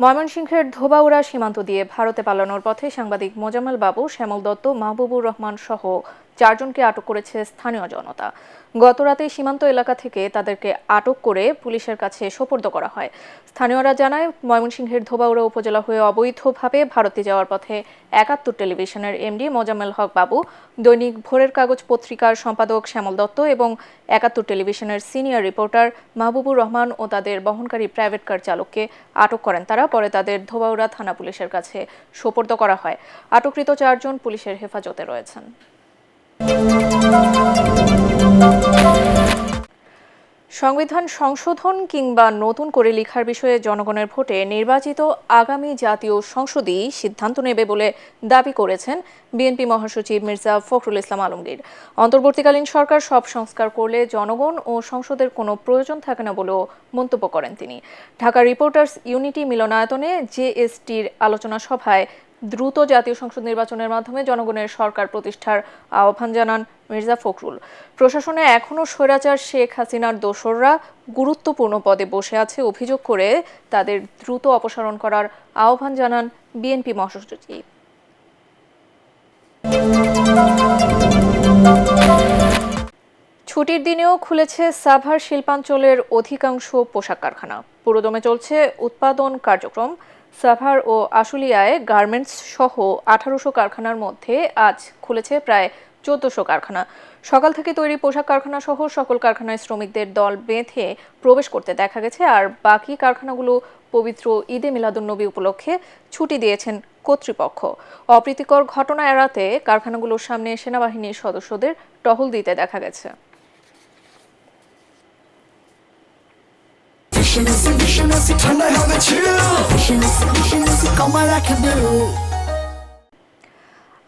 ময়মনসিংহের ধোবাউড়া সীমান্ত দিয়ে ভারতে পালানোর পথে সাংবাদিক মোজাম্মেল বাবু, শ্যামল দত্ত, মাহবুবুর রহমান সহ 4 জনকে আটক করেছে স্থানীয় জনতা। গতরাতে সীমান্ত এলাকা থেকে তাদেরকে আটক করে পুলিশের কাছে সোপর্দ করা হয়। স্থানীয়রা জানায়, ময়মনসিংহের ধোবাউড়া উপজেলা হয়ে অবৈধভাবে ভারতে যাওয়ার পথে ৭১ টেলিভিশনের এমডি মোজাম্মেল হক বাবু, দৈনিক ভোরের কাগজ পত্রিকার সম্পাদক শ্যামল দত্ত এবং ৭১ টেলিভিশনের সিনিয়র রিপোর্টার মাহবুবুর রহমান ও তাদের বহনকারী প্রাইভেট কার চালককে আটক করেন তারা। পরে তাদের ধোবাউড়া থানা পুলিশের কাছে সোপর্দ করা হয়। আটককৃত 4 জন পুলিশের হেফাজতে রয়েছেন। সংবিধান সংশোধন কিংবা নতুন করে লেখার বিষয়ে জনগণের ভোটে নির্বাচিত আগামী জাতীয় সংসদই সিদ্ধান্ত নেবে বলে দাবি করেছেন বিএনপি মহাসচিব মির্জা ফখরুল ইসলাম আলমগীর। অন্তর্বর্তীকালীন সরকার সব সংস্কার করলে জনগণ ও সংসদের কোনো প্রয়োজন থাকে না বলেও মন্তব্য করেন তিনি। ঢাকা রিপোর্টার্স ইউনিটি মিলনায়তনে জেএসটির আলোচনা সভায় দ্রুত জাতীয় সংসদ নির্বাচনের মাধ্যমে জনগণের সরকার প্রতিষ্ঠার আহ্বান জানান মির্জা ফখরুল। প্রশাসনে এখনও স্বৈরাচার শেখ হাসিনার দোসররা গুরুত্বপূর্ণ পদে বসে আছে অভিযোগ করে তাদের দ্রুত অপসারণ করার আহ্বান জানান বিএনপি মহাসচিব। ছুটির দিনেও খুলেছে সাভার শিল্পাঞ্চলের অধিকাংশ পোশাক কারখানা। পুরোদমে চলছে উৎপাদন কার্যক্রম। সাভার ও আশুলিয়ায় গার্মেন্টস সহ 1800 কারখানার মধ্যে আজ খুলেছে প্রায় 1400 কারখানা। সকাল থেকে তৈরি পোশাক কারখানা সহ সকল কারখানায় শ্রমিকদের দল বেঁধে প্রবেশ করতে দেখা গেছে। আর বাকি কারখানাগুলো পবিত্র ঈদে মিলাদুন্নবী উপলক্ষে ছুটি দিয়েছেন কর্তৃপক্ষ। অপ্রীতিকর ঘটনা এড়াতে কারখানাগুলোর সামনে সেনাবাহিনীর সদস্যদের টহল দিতে দেখা গেছে।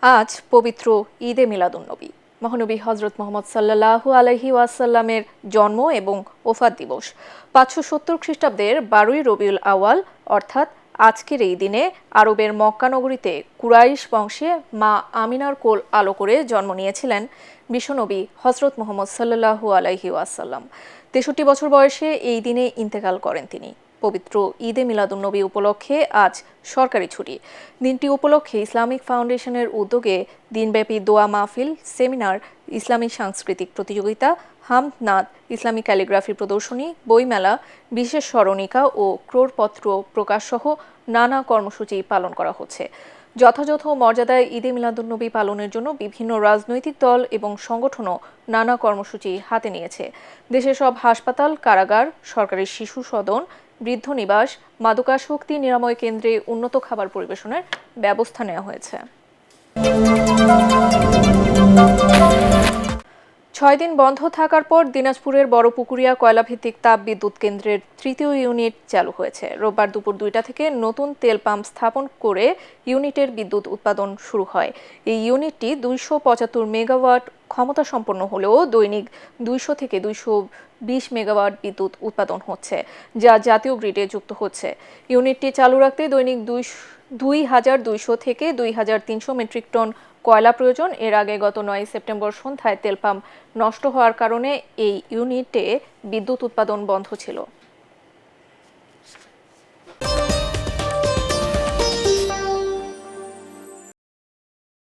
আজ পবিত্র ঈদে মিলাদুন্নবী। মহানবী হযরত মুহাম্মদ সাল্লাল্লাহু আলাইহি ওয়াসাল্লামের জন্ম এবং ওফাত দিবস 570 খ্রিস্টাব্দের 12ই রবিউল আউয়াল অর্থাৎ আজকের এই দিনে আরবের মক্কা নগরীতে কুরাইশ বংশে মা আমিনার কোল আলো করে জন্ম নিয়েছিলেন বিশ্বনবী হযরত মুহাম্মদ সাল্লাল্লাহু আলাইহি ওয়াসাল্লাম। 63 বছর বয়সে এই দিনে ইন্তেকাল করেন তিনি। পবিত্র ঈদে মিলাদুন্নবী উপলক্ষে আজ সরকারি ছুটি। দিনটি উপলক্ষে ইসলামিক ফাউন্ডেশনের উদ্যোগে দিনব্যাপী দোয়া মাহফিল, সেমিনার, ইসলামী সাংস্কৃতিক প্রতিযোগিতা, হামদ নাত, ইসলামী ক্যালিগ্রাফি প্রদর্শনী, বইমেলা, বিশেষ স্মরণিকা ও ক্রোড়পত্র প্রকাশ সহ নানা কর্মসূচি পালন করা হচ্ছে। যথাযথ মর্যাদায় ঈদে মিলাদুন্নবী পালনের জন্য বিভিন্ন রাজনৈতিক দল এবং সংগঠনও নানা কর্মসূচি হাতে নিয়েছে। দেশের সব হাসপাতাল, কারাগার, সরকারি শিশু সদন, বৃদ্ধ নিবাস, মাদকাসক্তি নিরাময় কেন্দ্রে উন্নত খাবার পরিবেশনের ব্যবস্থা নেওয়া হয়েছে। 6 দিন বন্ধ থাকার পর দিনাজপুরের বড়পুকুরিয়া কয়লাভিত্তিক তাপ বিদ্যুৎ কেন্দ্রের 3য় ইউনিট চালু হয়েছে। রোববার দুপুর 2টা থেকে নতুন তেল পাম্প স্থাপন করে ইউনিটের বিদ্যুৎ উৎপাদন শুরু হয়। এই ইউনিটটি 275 মেগাওয়াট ক্ষমতা সম্পন্ন হলেও দৈনিক 200 থেকে 220 মেগাওয়াট বিদ্যুৎ উৎপাদন হচ্ছে, যা জাতীয় গ্রিডে যুক্ত হচ্ছে। ইউনিটটি চালু রাখতে দৈনিক 2200 থেকে 2300 মেট্রিক টন কয়লা প্রয়োজন। এর আগে গত 9 সেপ্টেম্বর সন্ধ্যায় তেল পাম্প নষ্ট হওয়ার কারণে এই ইউনিটে বিদ্যুৎ উৎপাদন বন্ধ ছিল।